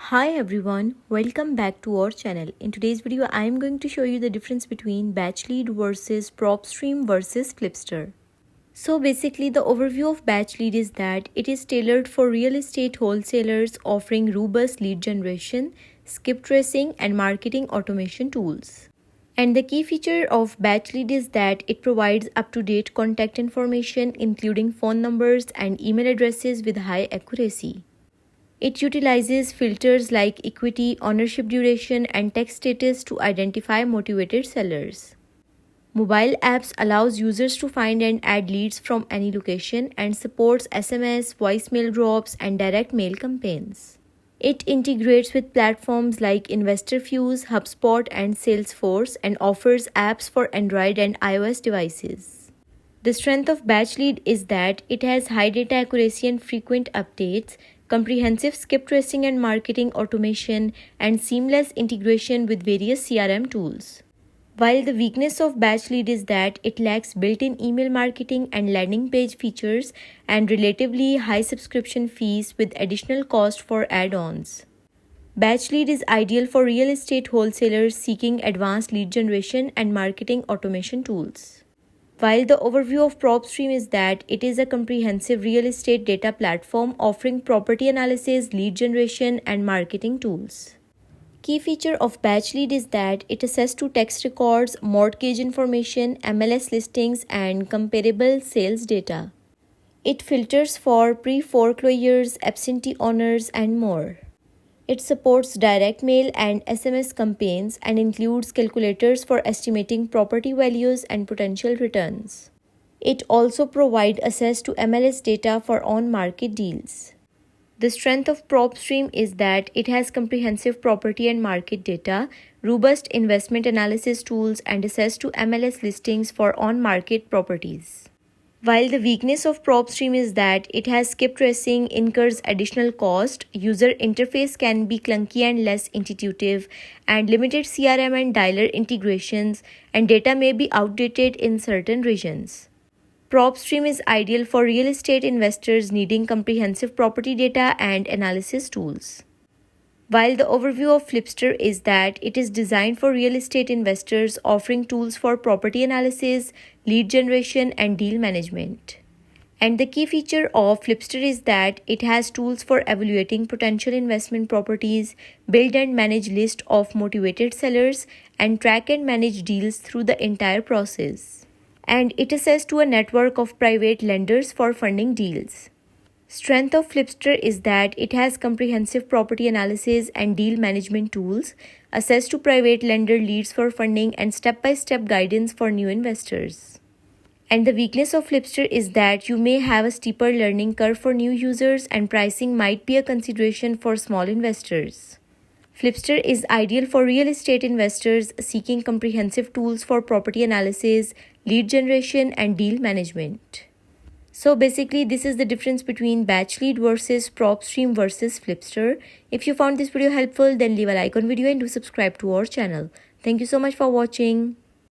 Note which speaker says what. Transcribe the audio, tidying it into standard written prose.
Speaker 1: Hi everyone, welcome back to our channel. In today's video, I am going to show you the difference between BatchLead versus PropStream versus Flipster. So basically, the overview of BatchLead is that it is tailored for real estate wholesalers offering robust lead generation, skip tracing, and marketing automation tools. And the key feature of BatchLead is that it provides up-to-date contact information including phone numbers and email addresses with high accuracy. It utilizes filters like equity, ownership duration, and text status to identify motivated sellers. Mobile apps allows users to find and add leads from any location and supports SMS, voicemail drops, and direct mail campaigns. It integrates with platforms like InvestorFuse, HubSpot, and Salesforce and offers apps for Android and iOS devices. The strength of BatchLead is that it has high data accuracy and frequent updates, comprehensive skip tracing and marketing automation, and seamless integration with various CRM tools. While the weakness of BatchLead is that it lacks built-in email marketing and landing page features and relatively high subscription fees with additional cost for add-ons. BatchLead is ideal for real estate wholesalers seeking advanced lead generation and marketing automation tools. While the overview of PropStream is that it is a comprehensive real estate data platform offering property analysis, lead generation, and marketing tools. Key feature of BatchLead is that it accesses to text records, mortgage information, MLS listings, and comparable sales data. It filters for pre-foreclosures, absentee owners, and more. It supports direct mail and SMS campaigns and includes calculators for estimating property values and potential returns. It also provides access to MLS data for on-market deals. The strength of PropStream is that it has comprehensive property and market data, robust investment analysis tools, and access to MLS listings for on-market properties. While the weakness of PropStream is that it has skip tracing, incurs additional cost, user interface can be clunky and less intuitive, and limited CRM and dialer integrations, and data may be outdated in certain regions. PropStream is ideal for real estate investors needing comprehensive property data and analysis tools. While the overview of Flipster is that it is designed for real estate investors offering tools for property analysis, lead generation, and deal management. And the key feature of Flipster is that it has tools for evaluating potential investment properties, build and manage list of motivated sellers, and track and manage deals through the entire process. And it accesses to a network of private lenders for funding deals. Strength of Flipster is that it has comprehensive property analysis and deal management tools, access to private lender leads for funding, and step-by-step guidance for new investors. And the weakness of Flipster is that you may have a steeper learning curve for new users and pricing might be a consideration for small investors. Flipster is ideal for real estate investors seeking comprehensive tools for property analysis, lead generation, and deal management. So basically, this is the difference between BatchLead versus PropStream versus Flipster. If you found this video helpful, then leave a like on video and do subscribe to our channel. Thank you so much for watching.